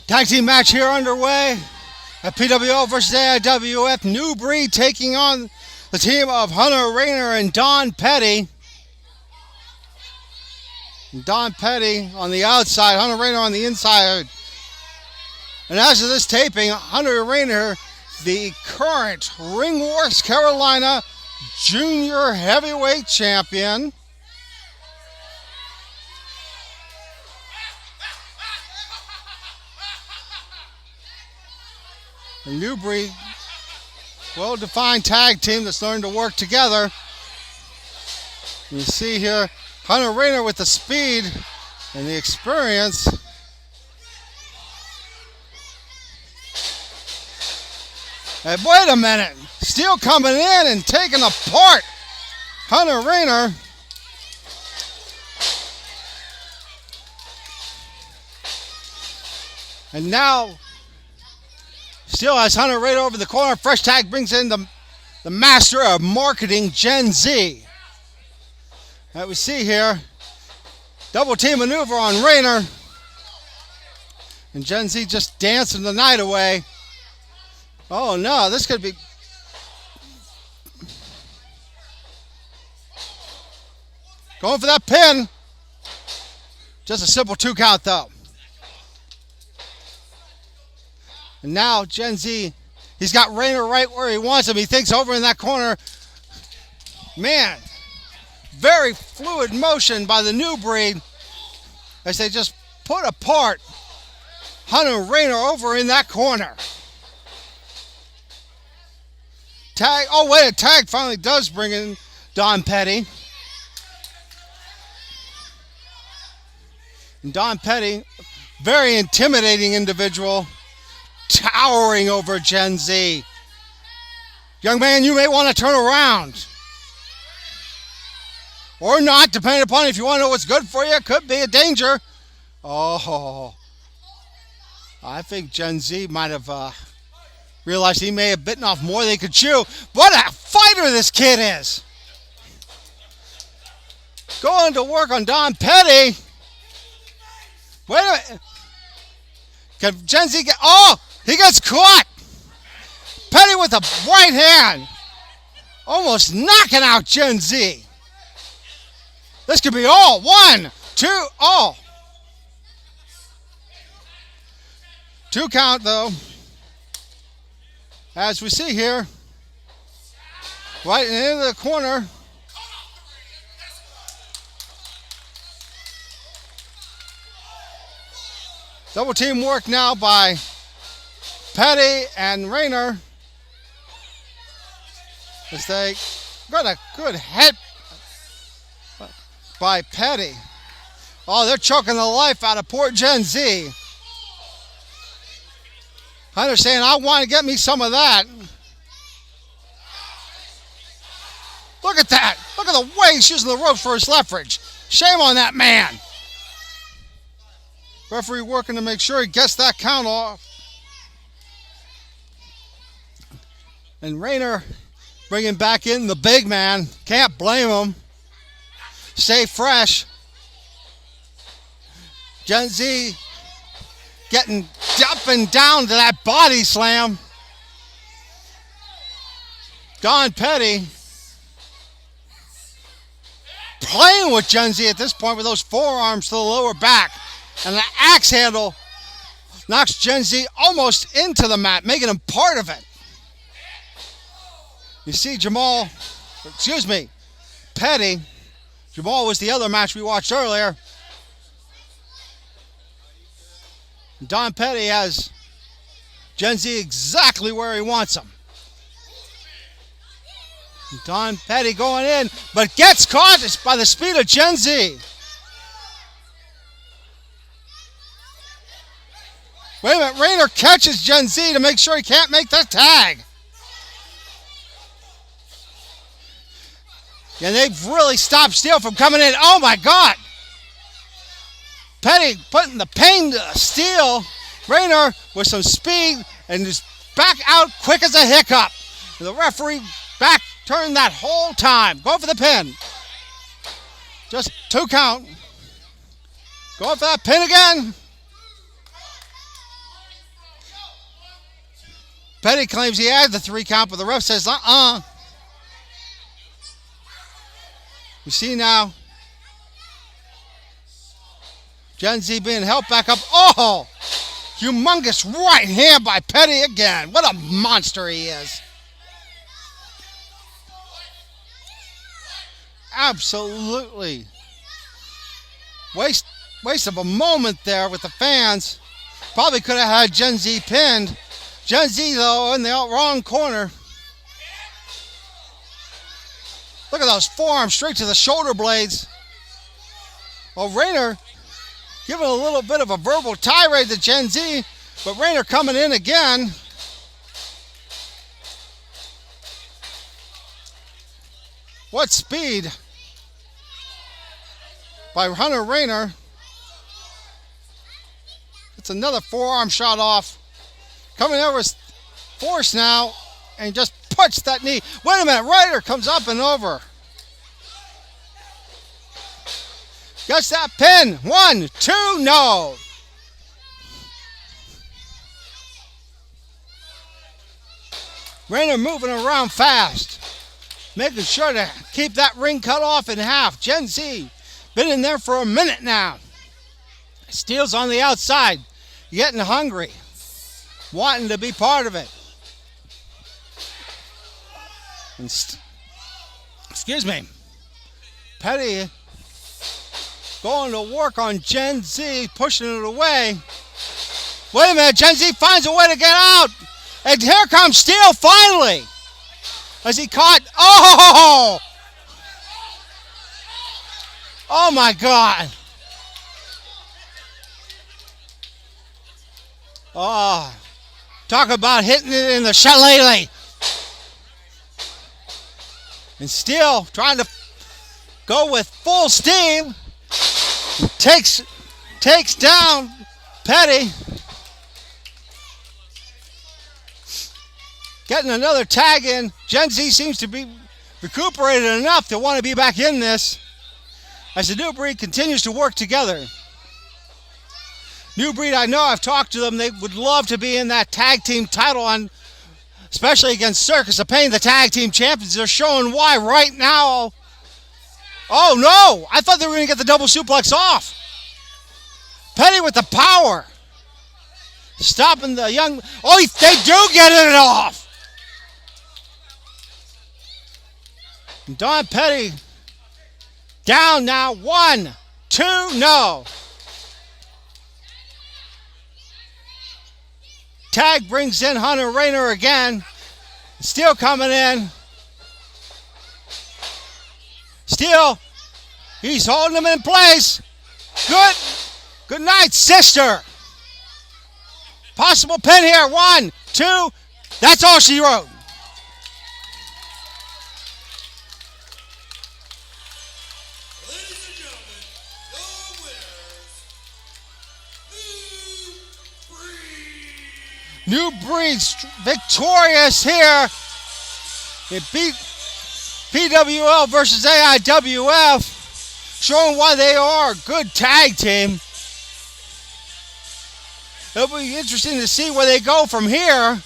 Tag team match here underway at PWL versus AIWF. New Breed taking on the team of Hunter Rayner and Don Petty. Don Petty on the outside, Hunter Rayner on the inside. And as of this taping, Hunter Rayner, the current Ring Wars Carolina Junior Heavyweight Champion. The New Breed, well-defined tag team that's learned to work together. You see here, Hunter Rayner with the speed and the experience. Hey, wait a minute. Steel coming in and taking apart Hunter Rayner. And now, Steel has Hunter Rayner over the corner. Fresh tag brings in the master of marketing, Gen Z. That we see here. Double team maneuver on Rayner. And Gen Z just dancing the night away. Oh no, this could be... Going for that pin. Just a simple 2 count though. And now Gen Z, he's got Rayner right where he wants him. He thinks over in that corner. Man, very fluid motion by the New Breed as they just put apart Hunter Rayner over in that corner. Tag, oh wait, a tag finally does bring in Don Petty. And Don Petty, very intimidating individual, towering over Gen Z. Young man, you may want to turn around. Or not, depending upon if you want to know what's good for you. It could be a danger. Oh, I think Gen Z might have realized he may have bitten off more than he could chew. What a fighter this kid is. Going to work on Don Petty. Wait a minute. Can Gen Z get... Oh, he gets caught. Petty with the right hand. Almost knocking out Gen Z. This could be all. 1, 2, all. 2 count though. As we see here, right into the corner. Double team work now by Petty and Rayner. As they got a good head by Petty. Oh, they're choking the life out of poor Gen Z. Hunter saying, I want to get me some of that. Look at that. Look at the way he's using the ropes for his leverage. Shame on that man. Referee working to make sure he gets that count off. And Rayner bringing back in the big man. Can't blame him. Stay fresh. Gen Z getting up and down to that body slam. Don Petty playing with Gen Z at this point with those forearms to the lower back. And the axe handle knocks Gen Z almost into the mat, making him part of it. You see Petty. Jamal was the other match we watched earlier. Don Petty has Gen Z exactly where he wants him. Don Petty going in, but gets caught by the speed of Gen Z. Wait a minute, Rayner catches Gen Z to make sure he can't make that tag. And they've really stopped Steel from coming in. Oh my God. Petty putting the pain to Steel. Rayner with some speed and just back out quick as a hiccup. The referee back turned that whole time. Going for the pin. Just 2 count. Going for that pin again. Petty claims he had the 3 count, but the ref says, You see now, Gen Z being helped back up. Oh! Humongous right hand by Petty again. What a monster he is. Absolutely. Waste of a moment there with the fans. Probably could have had Gen Z pinned. Gen Z, though, in the wrong corner. Look at those forearms straight to the shoulder blades. Well, Rayner giving a little bit of a verbal tirade to Gen Z, but Rayner coming in again. What speed by Hunter Rayner. It's another forearm shot off. Coming over with force now and just puts that knee. Wait a minute, Rayner comes up and over. Gets that pin. 1, 2, no. Rayner moving around fast. Making sure to keep that ring cut off in half. Gen Z been in there for a minute now. Steele's on the outside. Getting hungry. Wanting to be part of it. Excuse me. Petty going to work on Gen Z, pushing it away. Wait a minute, Gen Z finds a way to get out. And here comes Steele finally. As he caught, oh my God. Oh, talk about hitting it in the shillelagh. And Steele trying to go with full steam. Takes down Petty. Getting another tag in. Gen Z seems to be recuperated enough to want to be back in this. As the New Breed continues to work together. New Breed, I know, I've talked to them. They would love to be in that tag team title, on, especially against Circus of Pain, the tag team champions. They're showing why right now. Oh no! I thought they were going to get the double suplex off. Petty with the power. Stopping the young. Oh, they do get it off. And Don Petty down now. 1, 2, no. Tag brings in Hunter Rayner again. Steele coming in. Steele, he's holding him in place. Good night, sister. Possible pin here. 1, 2. That's all she wrote. Ladies and gentlemen, your winners, New Breed victorious here. It beat PWL versus AIWF, showing why they are a good tag team. It'll be interesting to see where they go from here.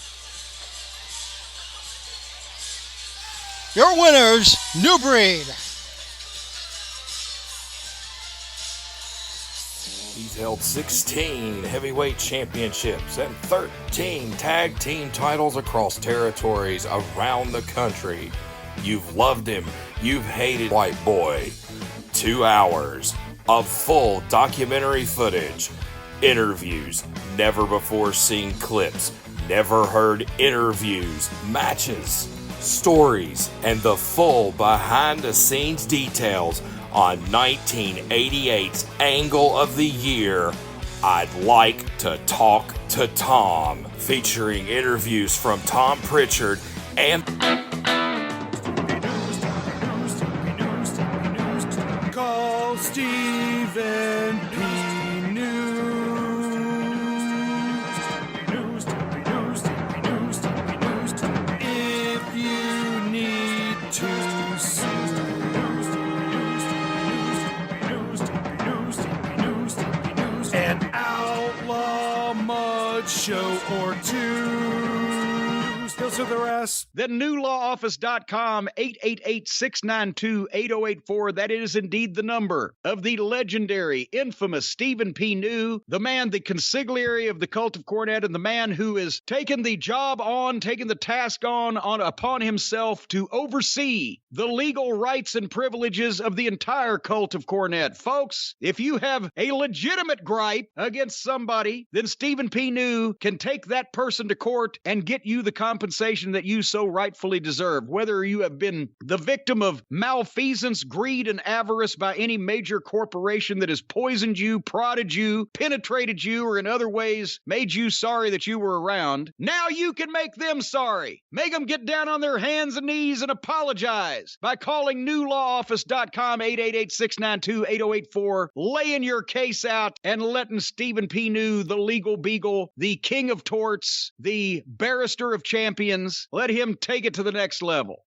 Your winners, New Breed. He's held 16 heavyweight championships and 13 tag team titles across territories around the country. You've loved him, you've hated White Boy. 2 hours of full documentary footage, interviews, never before seen clips, never heard interviews, matches, stories, and the full behind the scenes details on 1988's Angle of the Year, I'd Like to Talk to Tom, featuring interviews from Tom Pritchard and call Stephen P. News. If you need to sue. An outlaw mud show or two. Those are the rest. Then newlawoffice.com, 888-692-8084. That is indeed the number of the legendary, infamous Stephen P. New, the man, the consigliere of the cult of Cornette, and the man who has taken the task on upon himself to oversee the legal rights and privileges of the entire cult of Cornette. Folks, if you have a legitimate gripe against somebody, then Stephen P. New can take that person to court and get you the compensation that you so rightfully deserve. Whether you have been the victim of malfeasance, greed, and avarice by any major corporation that has poisoned you, prodded you, penetrated you, or in other ways made you sorry that you were around, now you can make them sorry. Make them get down on their hands and knees and apologize by calling newlawoffice.com, 888-692-8084, laying your case out and letting Stephen P. New, the legal beagle, the king of torts, the barrister of champions, let him take it to the next level.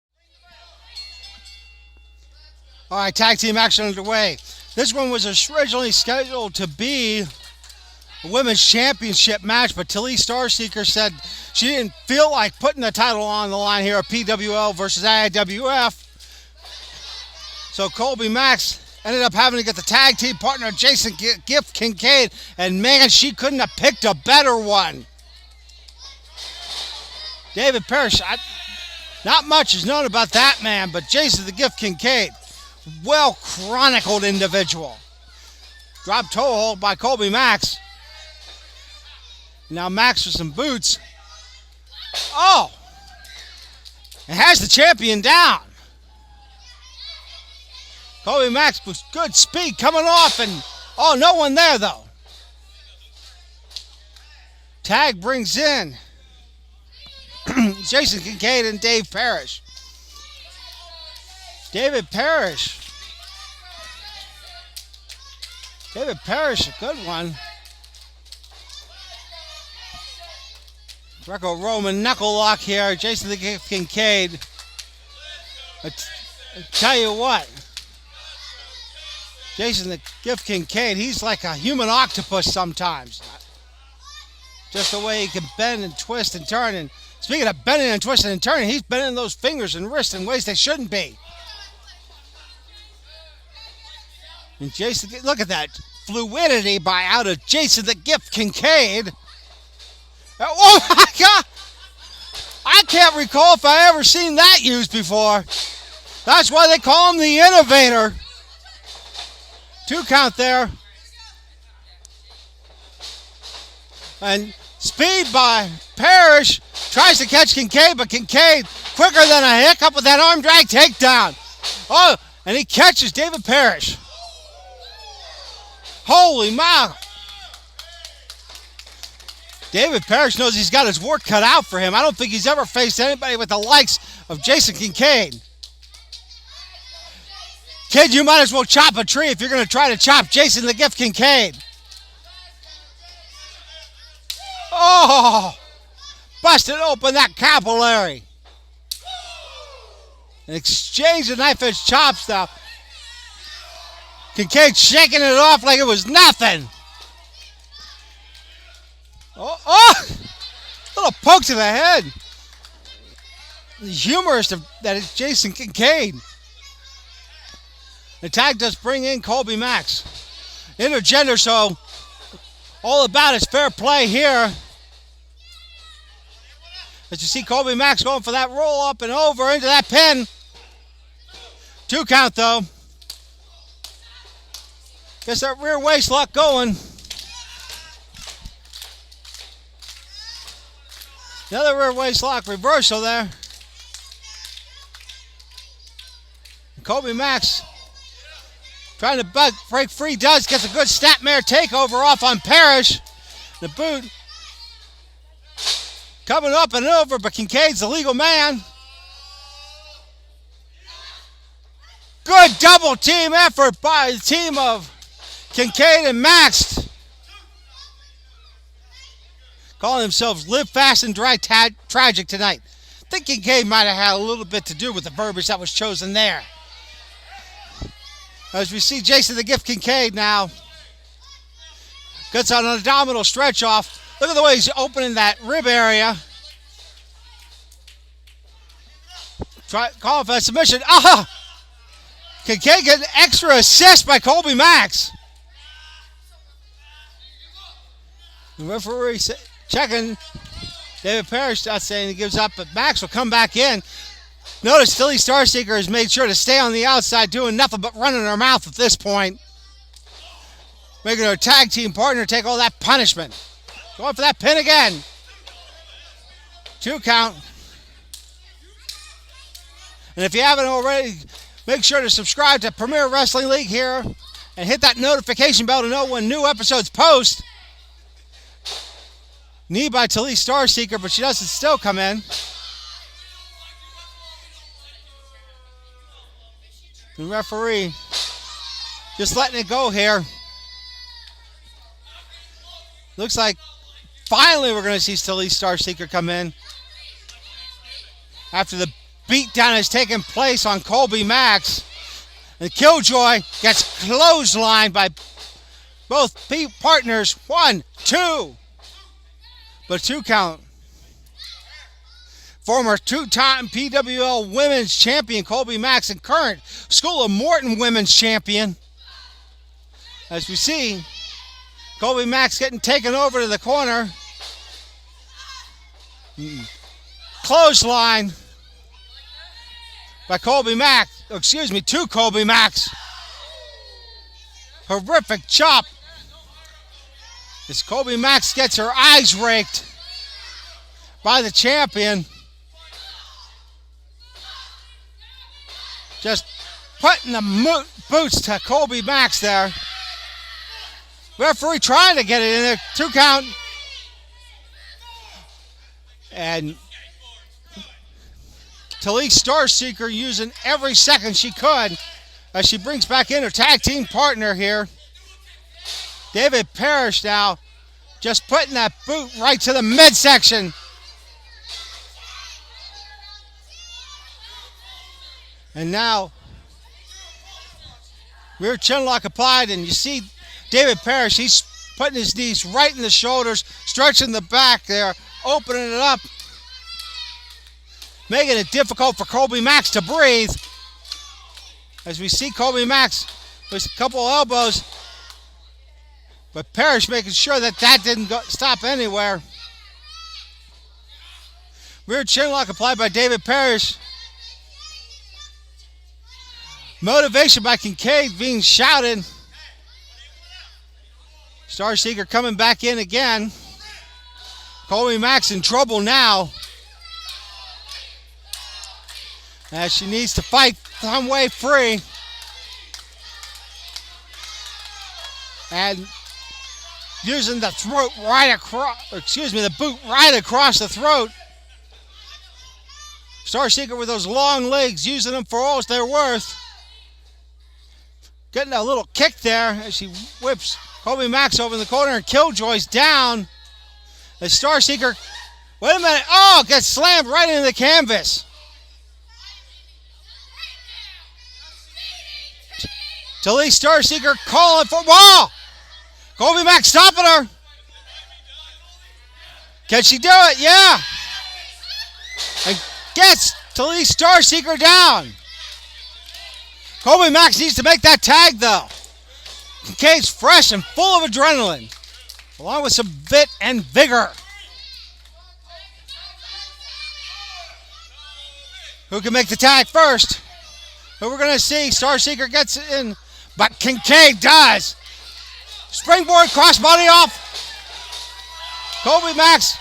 All right, tag team action underway. This one was originally scheduled to be a women's championship match, but Tilly Starseeker said she didn't feel like putting the title on the line here at PWL versus AIWF. So Colby Max ended up having to get the tag team partner Jason Gift Kincaid, and man, she couldn't have picked a better one. David Parrish, not much is known about that man, but Jason the Gift Kincaid, well-chronicled individual. Drop toe hold by Colby Max. Now Max with some boots. Oh! And has the champion down. Colby Max with good speed coming off, and oh, no one there though. Tag brings in Jason Kincaid and Dave Parrish. David Parrish, a good one. Greco-Roman knuckle lock here. Jason the Gift Kincaid. I tell you what, Jason the Gift Kincaid, he's like a human octopus sometimes. Just the way he can bend and twist and turn. And speaking of bending and twisting and turning, he's bending those fingers and wrists in ways they shouldn't be. And Jason, look at that fluidity out of Jason the Gift Kincaid. Oh my God! I can't recall if I ever seen that used before. That's why they call him the Innovator. 2 count there. And speed by Parrish. Tries to catch Kincaid, but Kincaid quicker than a hiccup with that arm drag takedown. Oh, and he catches David Parrish. Holy mow. David Parrish knows he's got his work cut out for him. I don't think he's ever faced anybody with the likes of Jason Kincaid. Kid, you might as well chop a tree if you're going to try to chop Jason the Gift Kincaid. Oh, busted open that capillary. And exchange the knife edge chops now. Kincaid shaking it off like it was nothing. Oh, little poke to the head. The humorist that is Jason Kincaid. The tag does bring in Colby Max. Intergender, so all about is fair play here. As you see Colby Max going for that roll up and over into that pin. 2 count though. Gets that rear waist lock going. Another rear waist lock reversal there. Colby Max trying to break free, gets a good snapmare takeover off on Parrish. The boot coming up and over, but Kincaid's the legal man. Good double team effort by the team of Kincaid and Max. Calling themselves Live Fast and Die Tragic tonight. I think Kincaid might have had a little bit to do with the verbiage that was chosen there. As we see Jason the Gift Kincaid now. Gets on an abdominal stretch off. Look at the way he's opening that rib area. Call for a submission. Ah! Kincaid get an extra assist by Colby Max. The referee checking. David Parrish not saying he gives up, but Max will come back in. Notice Philly Starseeker has made sure to stay on the outside, doing nothing but running her mouth at this point. Making her tag team partner take all that punishment. Going for that pin again. 2 count. And if you haven't already, make sure to subscribe to Premier Wrestling League here and hit that notification bell to know when new episodes post. Knee by Talise Starseeker, but she doesn't still come in. The referee just letting it go here. Looks like finally we're going to see Talise Starseeker come in after the beatdown has taken place on Colby Max. And Killjoy gets clotheslined by both partners. 1, 2. But 2 count. Former 2-time PWL Women's Champion Colby Max and current School of Morton Women's Champion. As we see, Colby Max getting taken over to the corner. Clothesline by Colby Max. To Colby Max. Horrific chop. As Colby Max gets her eyes raked by the champion. Just putting the boots to Colby Max there. Referee trying to get it in there. 2 count. And Talise Starseeker using every second she could as she brings back in her tag team partner here. David Parrish now just putting that boot right to the midsection. And now, rear chin lock applied, and you see David Parrish, he's putting his knees right in the shoulders, stretching the back there, opening it up, making it difficult for Colby Max to breathe. As we see Colby Max with a couple elbows, but Parrish making sure that didn't stop anywhere. Rear chin lock applied by David Parrish. Motivation by Kincaid being shouted. Starseeker coming back in again. Colby Max in trouble now, as she needs to fight some way free. And using the throat right across, the boot right across the throat. Starseeker with those long legs, using them for all they're worth. Getting a little kick there as she whips Colby Max over in the corner, and Killjoy's down. The Starseeker, wait a minute, gets slammed right into the canvas. Talise Starseeker calling for, whoa! Colby Max stopping her. Can she do it? Yeah. And gets Talise Starseeker down. Colby Max needs to make that tag, though. Kincaid's fresh and full of adrenaline, along with some vit and vigor. Who can make the tag first? Who we're going to see? Starseeker gets it in, but Kincaid does. Springboard crossbody off. Colby Max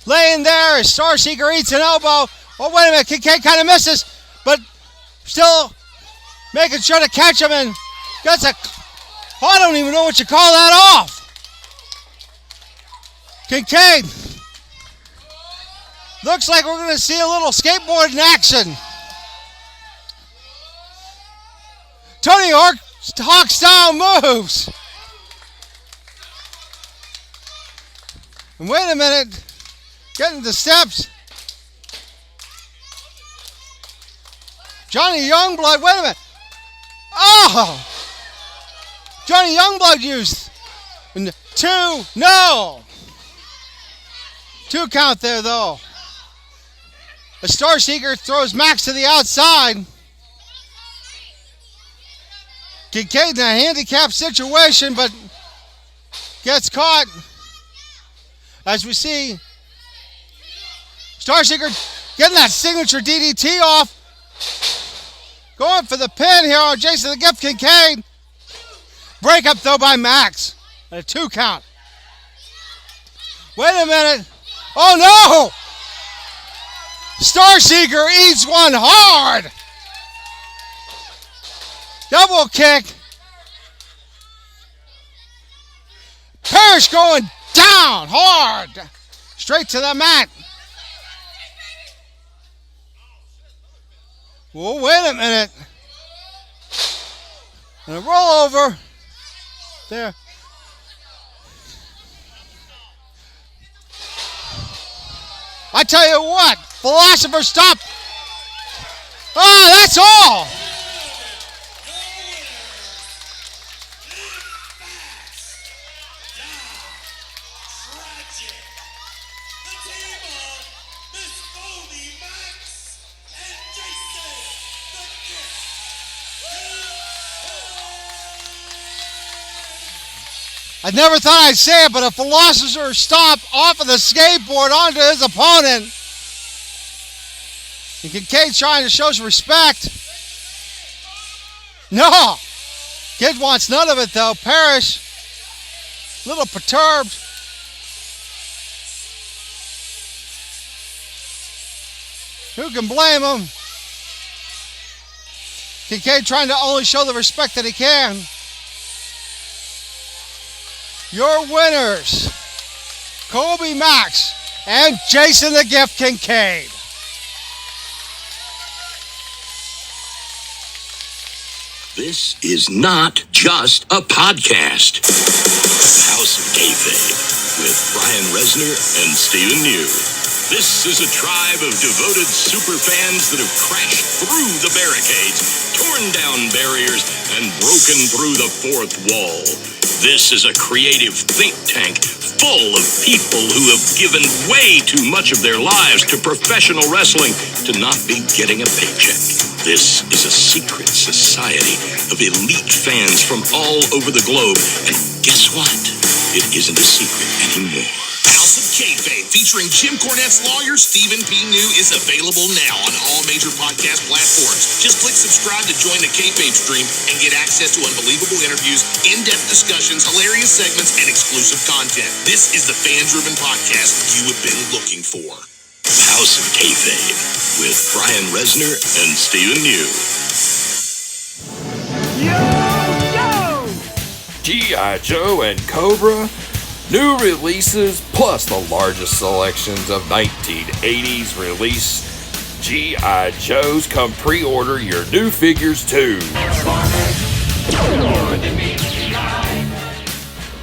laying there as Starseeker eats an elbow. Oh, wait a minute. Kincaid kind of misses, but still making sure to catch him, and gets I don't even know what you call that off. Kincaid. Looks like we're going to see a little skateboard in action. Tony Hawk style moves. And wait a minute. Getting the steps. Johnny Youngblood, wait a minute. Oh! Johnny Youngblood used 2, no! 2 count there, though. A Star Seeker throws Max to the outside. Kincaid in a handicapped situation, but gets caught. As we see, Star Seeker getting that signature DDT off. Going for the pin here on Jason the Gift Kincaid. Break up though by Max. And a 2 count. Wait a minute. Oh no! Star Seeker eats one hard. Double kick. Parrish going down hard. Straight to the mat. Well, wait a minute. And a rollover. There. I tell you what, Philosopher stop. Oh, that's all. I never thought I'd say it, but a Philosopher stomp off of the skateboard onto his opponent. And Kincaid's trying to show some respect. No! Kid wants none of it, though. Parrish, a little perturbed. Who can blame him? Kincaid trying to only show the respect that he can. Your winners, Kobe Max and Jason the Gift Kincaid. This is not just a podcast. House of Kayfabe with Brian Resner and Stephen New. This is a tribe of devoted super fans that have crashed through the barricades, torn down barriers, and broken through the fourth wall. This is a creative think tank full of people who have given way too much of their lives to professional wrestling to not be getting a paycheck. This is a secret society of elite fans from all over the globe. And guess what? It isn't a secret anymore. House of Kayfabe, featuring Jim Cornette's lawyer, Stephen P. New, is available now on all major podcast platforms. Just click subscribe to join the Kayfabe stream and get access to unbelievable interviews, in-depth discussions, hilarious segments, and exclusive content. This is the fan-driven podcast you have been looking for. House of Kayfabe with Brian Resner and Stephen New. G.I. Joe and Cobra, new releases plus the largest selections of 1980s release G.I. Joes. Come pre-order your new figures too.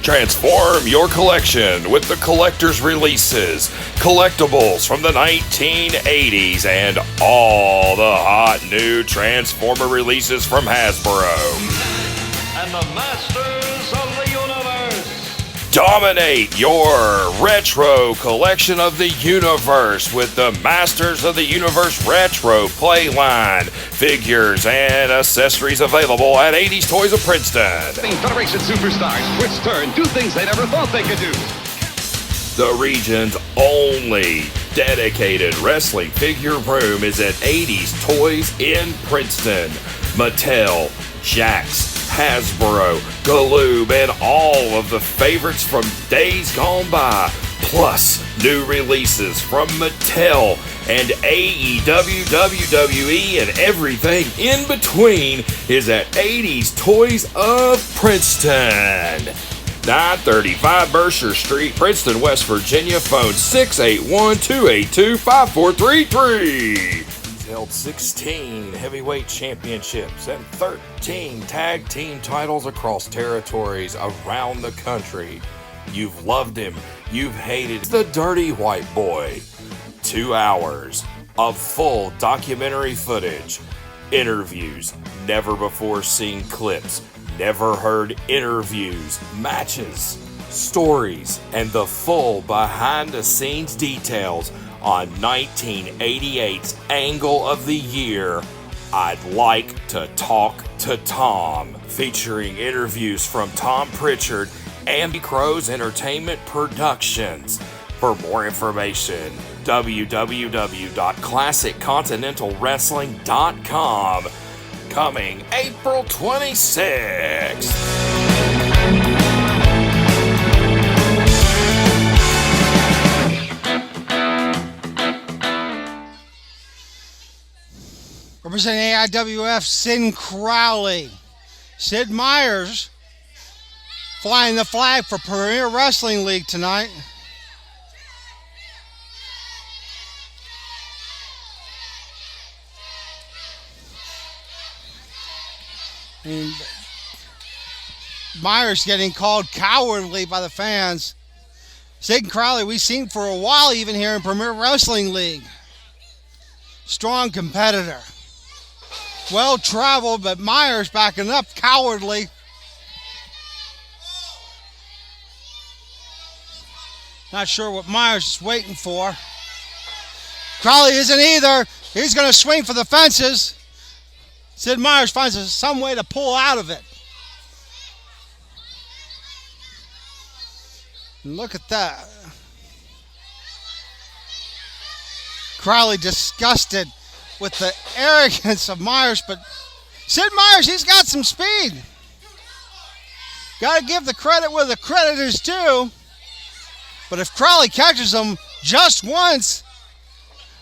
Transform your collection with the collector's releases, collectibles from the 1980s, and all the hot new Transformer releases from Hasbro. And the Masters of the Universe. Dominate your retro collection of the universe with the Masters of the Universe Retro Play line. Figures and accessories available at 80s Toys of Princeton. Federation superstars twist, turn, do things they never thought they could do. The region's only dedicated wrestling figure room is at 80s Toys in Princeton. Mattel, Jax, Hasbro, Galoob, and all of the favorites from days gone by, plus new releases from Mattel and AEW, WWE, and everything in between is at 80s Toys of Princeton. 935 Berkshire Street, Princeton, West Virginia. Phone 681-282-5433. Held 16 heavyweight championships and 13 tag team titles across territories around the country. You've loved him, you've hated the Dirty White Boy. 2 hours of full documentary footage, interviews, never before seen clips, never heard interviews, matches, stories, and the full behind the scenes details on 1988's Angle of the Year, I'd Like to Talk to Tom, featuring interviews from Tom Pritchard and Crow's Entertainment Productions. For more information, www.classiccontinentalwrestling.com. Coming April 26th. Representing AIWF, Sid Crowley. Sid Myers flying the flag for Premier Wrestling League tonight. And Myers getting called cowardly by the fans. Sid Crowley we've seen for a while even here in Premier Wrestling League. Strong competitor. Well traveled, but Myers backing up cowardly. Not sure what Myers is waiting for. Crowley isn't either. He's going to swing for the fences. Sid Myers finds some way to pull out of it. And look at that. Crowley disgusted with the arrogance of Myers, but Sid Myers, he's got some speed. Got to give the credit where the credit is due. But if Crowley catches him just once,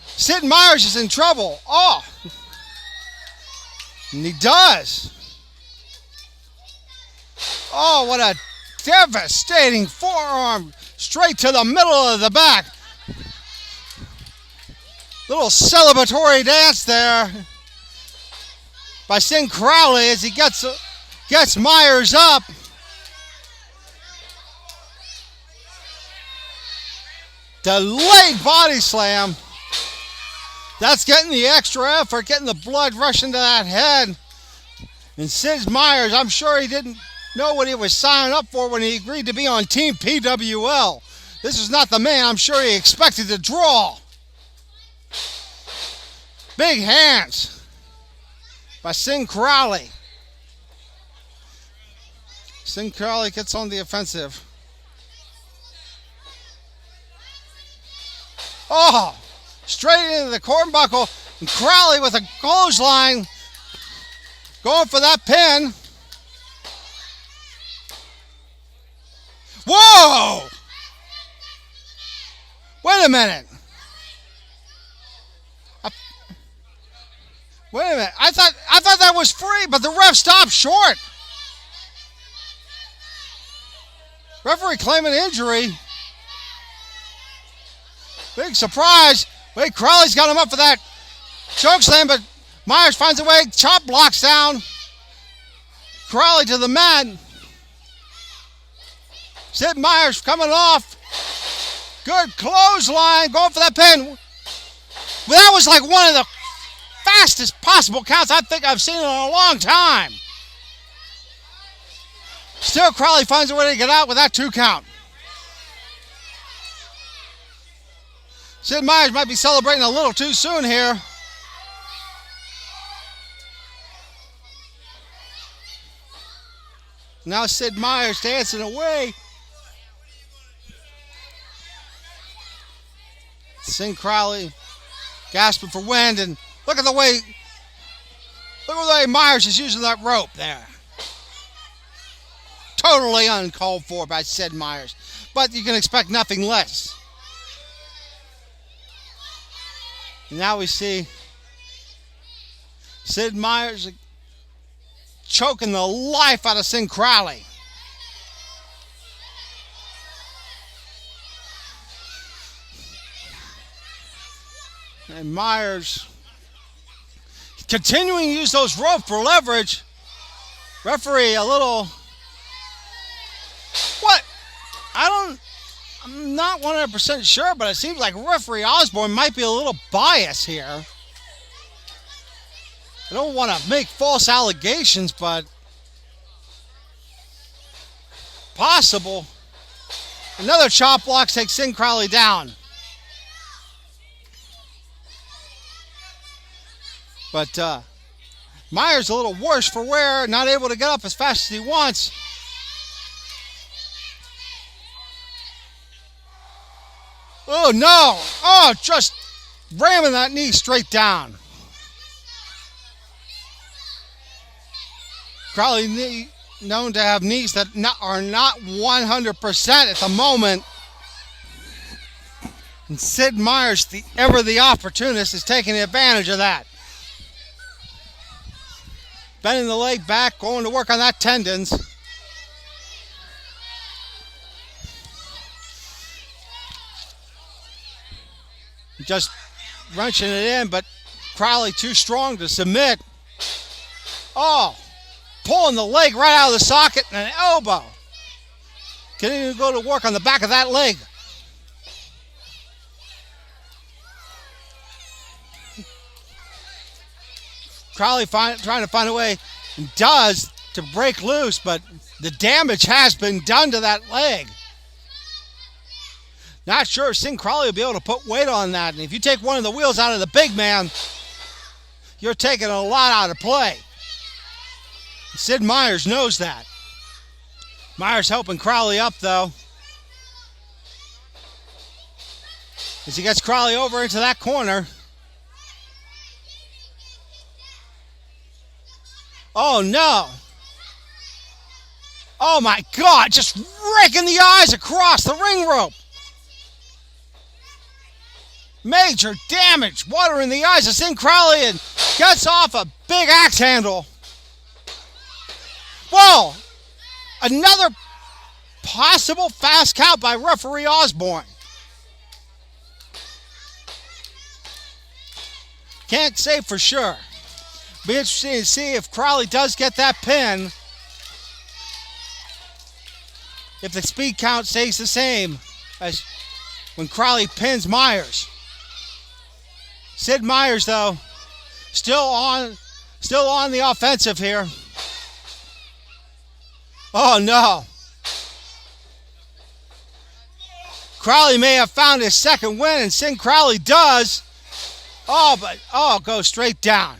Sid Myers is in trouble. Oh, and he does. Oh, what a devastating forearm straight to the middle of the back. Little celebratory dance there by Sid Crowley as he gets Myers up. Delayed body slam. That's getting the extra effort, getting the blood rushing to that head. And Sid Myers, I'm sure he didn't know what he was signing up for when he agreed to be on Team PWL. This is not the man I'm sure he expected to draw. Big hands by Sid Crowley. Sid Crowley gets on the offensive. Oh, straight into the cornbuckle. And Crowley with a clothesline going for that pin. Whoa! Wait a minute. Wait a minute. I thought that was free, but the ref stopped short. Referee claiming injury. Big surprise. Wait, Crowley's got him up for that chokeslam, but Myers finds a way. Chop blocks down. Crowley to the mat. Sid Myers coming off. Good clothesline. Going for that pin. Well, that was like one of the fastest possible counts I think I've seen in a long time. Still, Crowley finds a way to get out with that 2 count. Sid Myers might be celebrating a little too soon here. Now Sid Myers dancing away. Sid Crowley gasping for wind, and look at the way Myers is using that rope there. Totally uncalled for by Sid Myers, but you can expect nothing less. And now we see Sid Myers choking the life out of Sid Crowley. And Myers continuing to use those ropes for leverage. Referee a little... What? I'm not 100% sure, but it seems like referee Osborne might be a little biased here. I don't want to make false allegations, but possible. Another chop block takes Sid Crowley down. But Myers a little worse for wear, not able to get up as fast as he wants. Oh no! Oh, just ramming that knee straight down. Crowley known to have knees that are not 100% at the moment. And Sid Myers, the opportunist, is taking advantage of that. Bending the leg back, going to work on that tendons. Just wrenching it in, but Crowley too strong to submit. Oh, pulling the leg right out of the socket and an elbow. Can't even go to work on the back of that leg. Crowley trying to find a way, and does, to break loose, but the damage has been done to that leg. Not sure if Sid Crowley will be able to put weight on that. And if you take one of the wheels out of the big man, you're taking a lot out of play. Sid Myers knows that. Myers helping Crowley up, though. As he gets Crowley over into that corner. Oh, no. Oh, my God. Just raking the eyes across the ring rope. Major damage. Water in the eyes of Sid Crowley and gets off a big axe handle. Whoa. Another possible fast count by referee Osborne. Can't say for sure. Be interesting to see if Crowley does get that pin. If the speed count stays the same as when Crowley pins Myers. Sid Myers, though, still on the offensive here. Oh no. Crowley may have found his second win, and Sid Crowley does. Oh, goes straight down.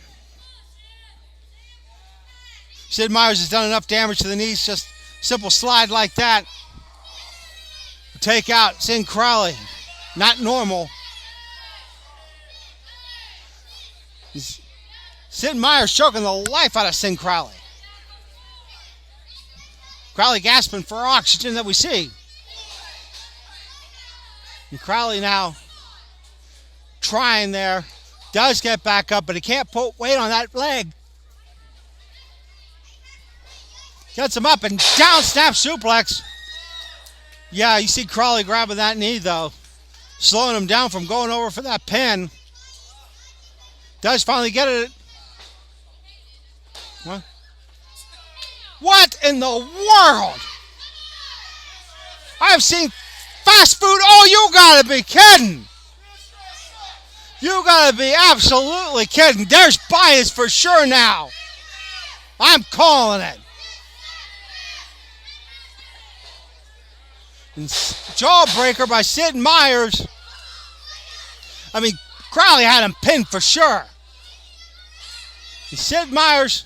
Sid Myers has done enough damage to the knees, just simple slide like that. Take out Sid Crowley. Not normal. Sid Myers choking the life out of Sid Crowley. Crowley gasping for oxygen that we see. And Crowley now trying there. Does get back up, but he can't put weight on that leg. Gets him up and down, snap suplex. Yeah, you see Crowley grabbing that knee, though. Slowing him down from going over for that pin. Does finally get it. What in the world? I've seen fast food. Oh, you gotta be kidding. You gotta be absolutely kidding. There's bias for sure now. I'm calling it. And jawbreaker by Sid Myers. I mean, Crowley had him pinned for sure. And Sid Myers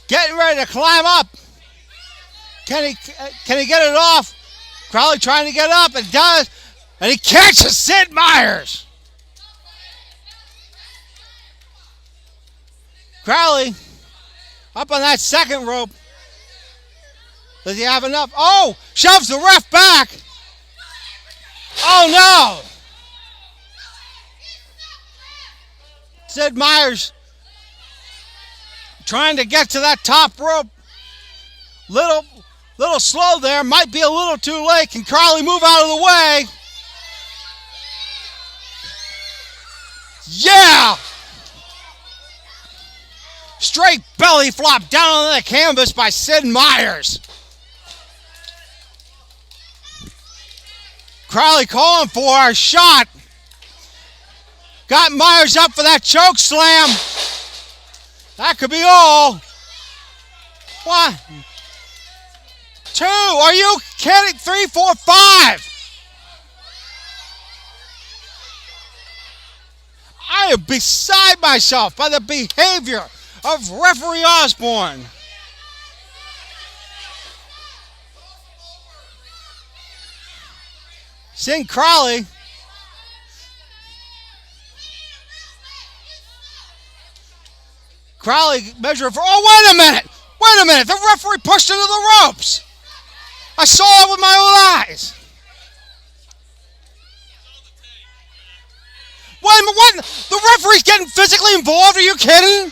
getting ready to climb up. Can he get it off? Crowley trying to get up, and does. And he catches Sid Myers. Crowley up on that second rope. Does he have enough? Oh, shoves the ref back. Oh, no. Sid Myers trying to get to that top rope. Little slow there. Might be a little too late. Can Crowley move out of the way? Yeah! Straight belly flop down on the canvas by Sid Myers. Crowley calling for a shot. Got Myers up for that choke slam. That could be all. 1, 2. Are you kidding? 3, 4, 5. I am beside myself by the behavior of referee Osborne. Sid Crowley. Crowley measuring for. Oh, wait a minute! Wait a minute! The referee pushed into the ropes. I saw it with my own eyes. Wait a minute! What? The referee's getting physically involved? Are you kidding?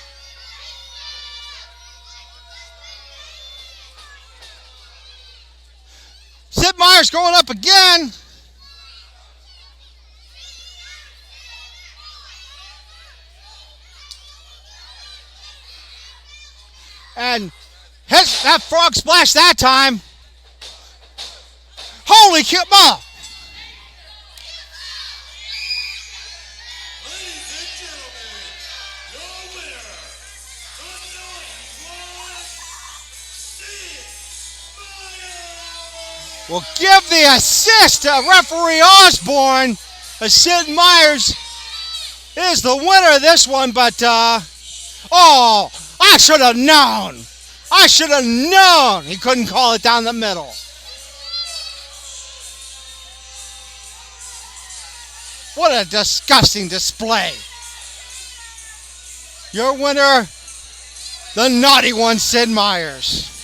Sid Meier's going up again. And hits that frog splash that time. Holy cow! Ladies and gentlemen, your winner, the 91 Sid Meier. Will give the assist to referee Osborne. Sid Meier's is the winner of this one, but oh, I should have known. I should have known he couldn't call it down the middle. What a disgusting display. Your winner, the naughty one, Sid Meier's.